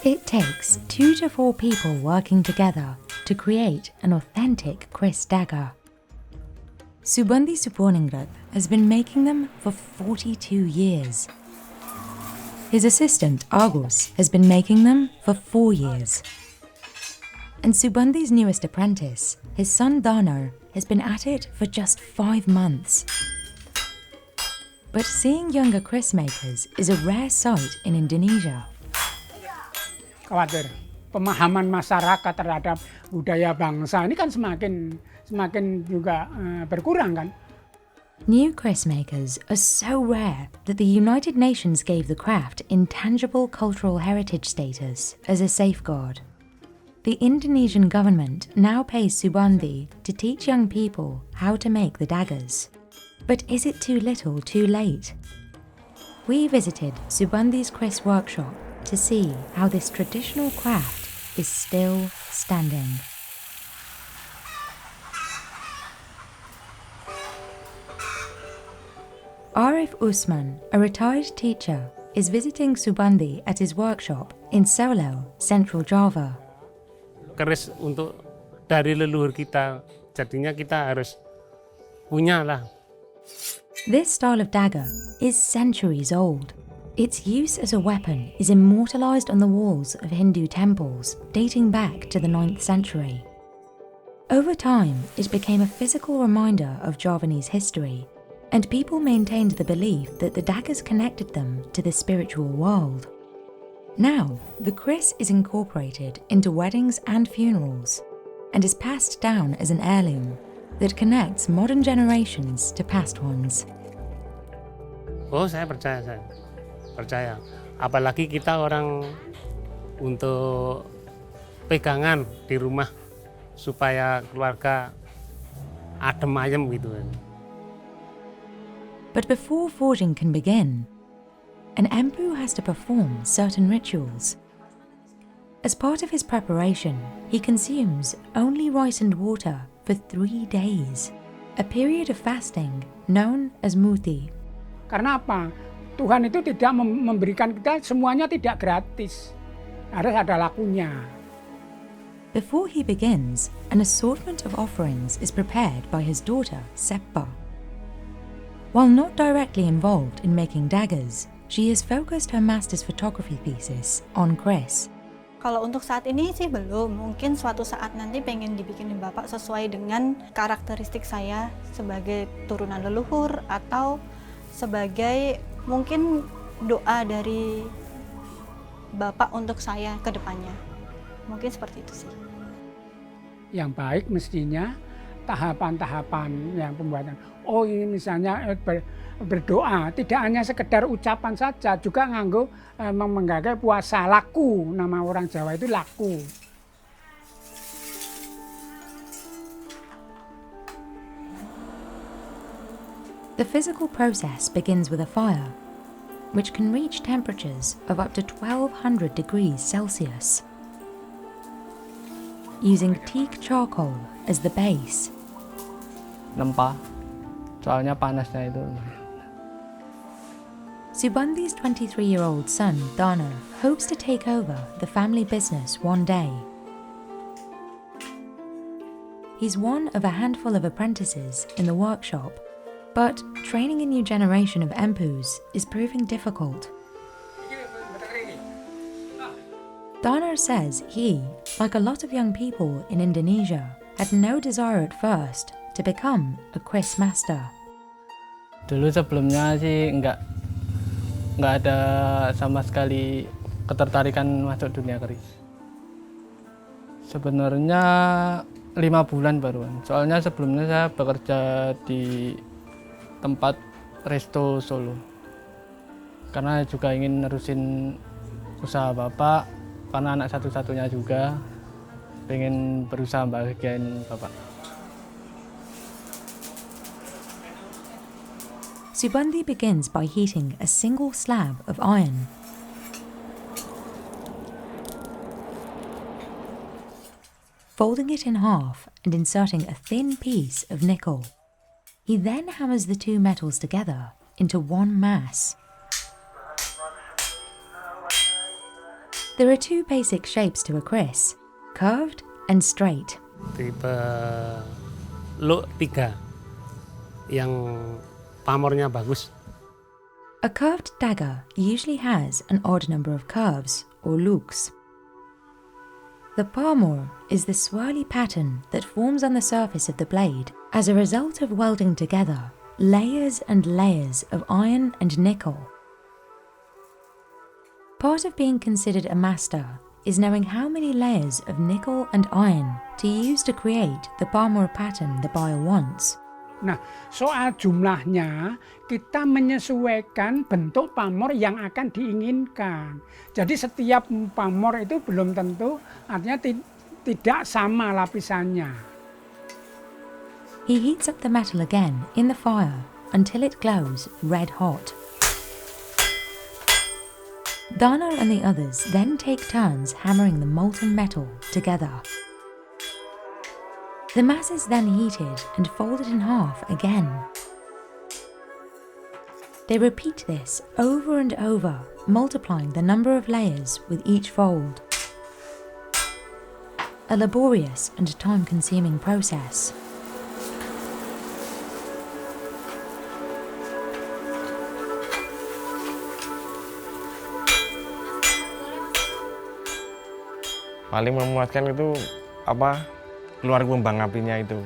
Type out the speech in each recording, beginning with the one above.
It takes 2 to 4 people working together to create an authentic Kris dagger. Subandi Suporningrat has been making them for 42 years. His assistant, Argos, has been making them for 4 years. And Subandi's newest apprentice, his son Dano, has been at it for just 5 months. But seeing younger Kris makers is a rare sight in Indonesia. Khawatir pemahaman masyarakat terhadap budaya bangsa ini kan semakin juga berkurang kan. New Kris makers are so rare that the United Nations gave the craft intangible cultural heritage status as a safeguard. The Indonesian government now pays Subandi to teach young people how to make the daggers. But is it too little, too late? We visited Subandi's Kris workshop to see how this traditional craft is still standing. Arif Usman, a retired teacher, is visiting Subandi at his workshop in Solo, Central Java. Keris untuk dari leluhur kita, jadinya kita harus punya lah. This style of dagger is centuries old. Its use as a weapon is immortalized on the walls of Hindu temples dating back to the 9th century. Over time, it became a physical reminder of Javanese history, and people maintained the belief that the daggers connected them to the spiritual world. Now, the Kris is incorporated into weddings and funerals, and is passed down as an heirloom that connects modern generations to past ones. Oh, saya percaya. Apalagi kita orang untuk pegangan di rumah supaya keluarga adem ayem gitu. But before forging can begin, an empu has to perform certain rituals. As part of his preparation, he consumes only rice and water for 3 days, a period of fasting known as muti. Karena apa? Tuhan itu tidak memberikan kita semuanya tidak gratis. Harus ada lakunya. Before he begins, an assortment of offerings is prepared by his daughter, Seppa. While not directly involved in making daggers, she has focused her master's photography thesis on Kris. Kalau untuk saat ini sih belum, mungkin suatu saat nanti pengen dibikinin Bapak sesuai dengan karakteristik saya sebagai turunan leluhur atau sebagai mungkin doa dari Bapak untuk saya ke depannya. Mungkin seperti itu sih. Yang baik mestinya tahapan-tahapan yang pembuatan. Oh ini misalnya berdoa, tidak hanya sekedar ucapan saja, juga nganggo menggagai puasa laku. Nama orang Jawa itu laku. The physical process begins with a fire, which can reach temperatures of up to 1200 degrees Celsius. Using teak charcoal as the base. Nempa, soalnya panasnya itu. Subandi's 23-year-old son, Dano, hopes to take over the family business one day. He's one of a handful of apprentices in the workshop, but training a new generation of empus is proving difficult. Dano says he, like a lot of young people in Indonesia, had no desire at first to become a Kris master. Dulu sebelumnya sih nggak ada sama sekali ketertarikan masuk dunia keris. Sebenarnya 5 bulan baruan. Soalnya sebelumnya saya bekerja di tempat resto Solo. Karena juga ingin nerusin usaha bapak, karena anak satu-satunya juga, pengen berusaha bahagiain bapak. Subandi begins by heating a single slab of iron. Folding it in half and inserting a thin piece of nickel. He then hammers the two metals together into one mass. There are two basic shapes to a kris, curved and straight. Tipe look 3 yang pamornya bagus. A curved dagger usually has an odd number of curves, or looks. The parmor is the swirly pattern that forms on the surface of the blade as a result of welding together layers and layers of iron and nickel. Part of being considered a master is knowing how many layers of nickel and iron to use to create the parmor pattern the buyer wants. Nah, soal jumlahnya kita menyesuaikan bentuk pamor yang akan diinginkan. Jadi setiap pamor itu belum tentu, artinya tidak sama lapisannya. He heats up the metal again in the fire until it glows red hot. Dana and the others then take turns hammering the molten metal together. The mass is then heated and folded in half again. They repeat this over and over, multiplying the number of layers with each fold. A laborious and time-consuming process. Paling memuaskan itu keluar kembang apinya itu.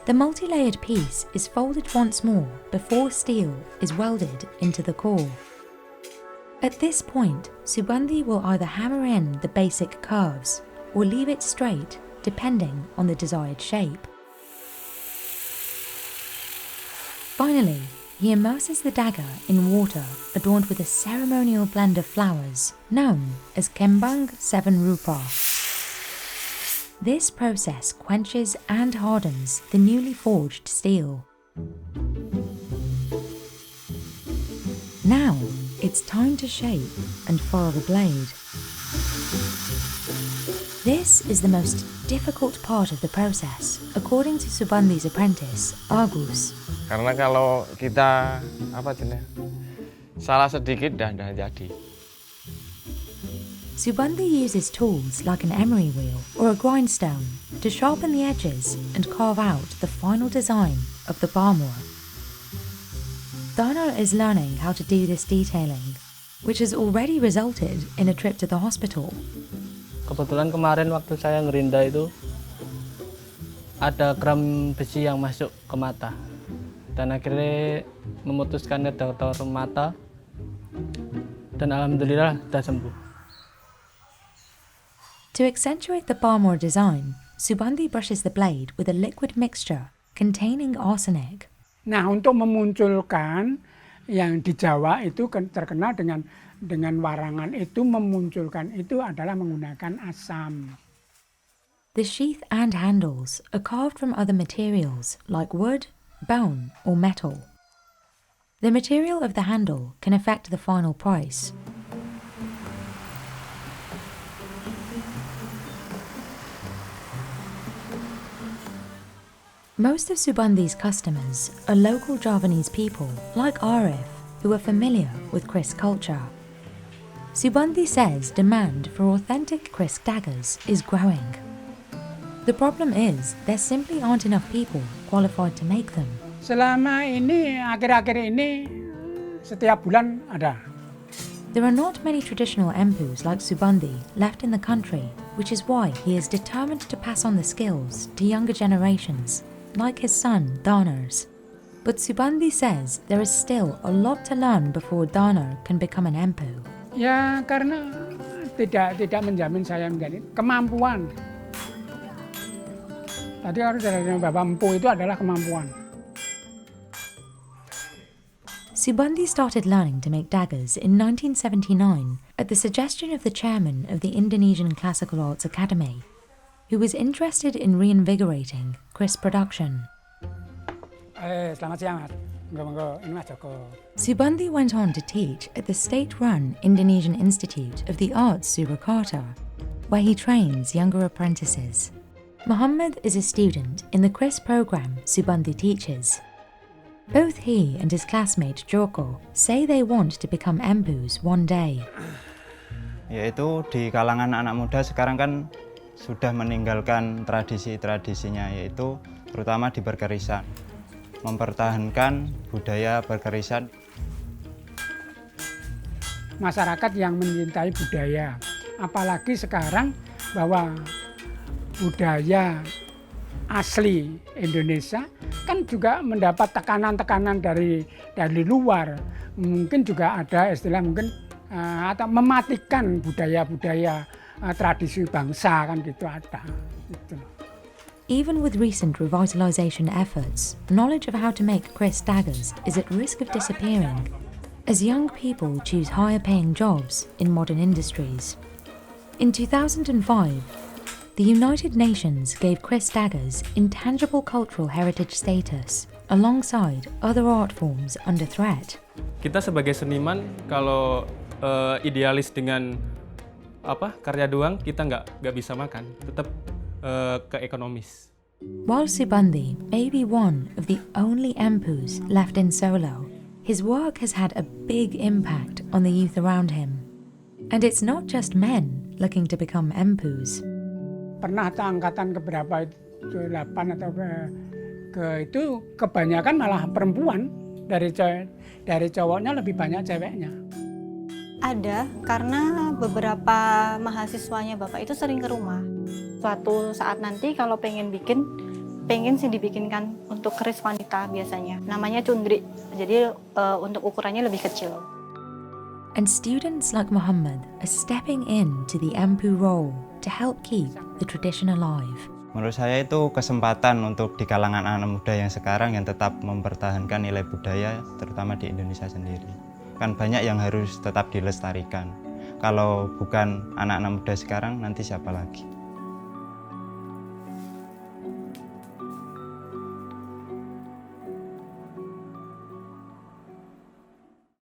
The multi-layered piece is folded once more before steel is welded into the core. At this point, Subandhi will either hammer in the basic curves or leave it straight, depending on the desired shape. Finally, he immerses the dagger in water adorned with a ceremonial blend of flowers known as Kembang 7 Rupa. This process quenches and hardens the newly forged steel. Now it's time to shape and furrow the blade. This is the most difficult part of the process, according to Subandhi's apprentice, Agus. Karena kalau kita salah sedikit dah jadi. Subandhi uses tools like an emery wheel or a grindstone to sharpen the edges and carve out the final design of the parmor. Dana is learning how to do this detailing, which has already resulted in a trip to the hospital. Kebetulan kemarin waktu saya ngerinda itu ada kram besi yang masuk ke mata. Dan akhirnya memutuskan ke dokter mata dan alhamdulillah sudah sembuh. To accentuate the parmor design, Subandhi brushes the blade with a liquid mixture containing arsenic. Nah, untuk memunculkan yang di Jawa itu terkenal dengan warangan itu, memunculkan itu adalah menggunakan asam. The sheath and handles are carved from other materials like wood, bone or metal. The material of the handle can affect the final price. Most of Subandhi's customers are local Javanese people like Arif, who are familiar with kris culture. Subandhi says demand for authentic kris daggers is growing. The problem is there simply aren't enough people qualified to make them. Selama ini, akhir-akhir ini, setiap bulan ada. There are not many traditional empus like Subandhi left in the country, which is why he is determined to pass on the skills to younger generations, like his son Danar. But Subandhi says there is still a lot to learn before Danar can become an empu. Ya karena tidak menjamin saya menjadi kemampuan. Tadi harus dari Bapak Empu itu adalah kemampuan. Subandhi started learning to make daggers in 1979 at the suggestion of the chairman of the Indonesian Classical Arts Academy, who was interested in reinvigorating kris production. Selamat siang, Mas. Monggo, ini Mas Joko. Subandhi went on to teach at the state-run Indonesian Institute of the Arts Surakarta, where he trains younger apprentices. Muhammad is a student in the kris program Subandhi teaches. Both he and his classmate Joko say they want to become empus one day. Yaitu di kalangan anak muda sekarang kan sudah meninggalkan tradisi-tradisinya, yaitu terutama di berkerisan. Mempertahankan budaya berkerisan. Masyarakat yang mencintai budaya, apalagi sekarang bahwa budaya asli Indonesia kan juga mendapat tekanan-tekanan dari luar. Mungkin juga ada istilah mungkin atau mematikan budaya-budaya tradisi bangsa kan gitu ada. Gitu. Even with recent revitalization efforts, knowledge of how to make Chris daggers is at risk of disappearing as young people choose higher paying jobs in modern industries. In 2005, the United Nations gave Chris daggers intangible cultural heritage status alongside other art forms under threat. Kita sebagai seniman kalau idealis dengan karya doang, kita nggak bisa makan, tetap ke ekonomis. While Subandi may be one of the only empus left in Solo, his work has had a big impact on the youth around him. And it's not just men looking to become empus. Pernah angkatan keberapa itu 8 atau itu kebanyakan malah perempuan, dari cowoknya lebih banyak ceweknya. Ada, karena beberapa mahasiswanya Bapak itu sering ke rumah. Suatu saat nanti kalau pengen sih dibikinkan untuk keris wanita biasanya. Namanya cundri, jadi untuk ukurannya lebih kecil. And students like Muhammad are stepping into the empu role to help keep the tradition alive. Menurut saya itu kesempatan untuk di kalangan anak muda yang sekarang yang tetap mempertahankan nilai budaya, terutama di Indonesia sendiri. Kan banyak yang harus tetap dilestarikan. Kalau bukan anak-anak muda sekarang, nanti siapa lagi?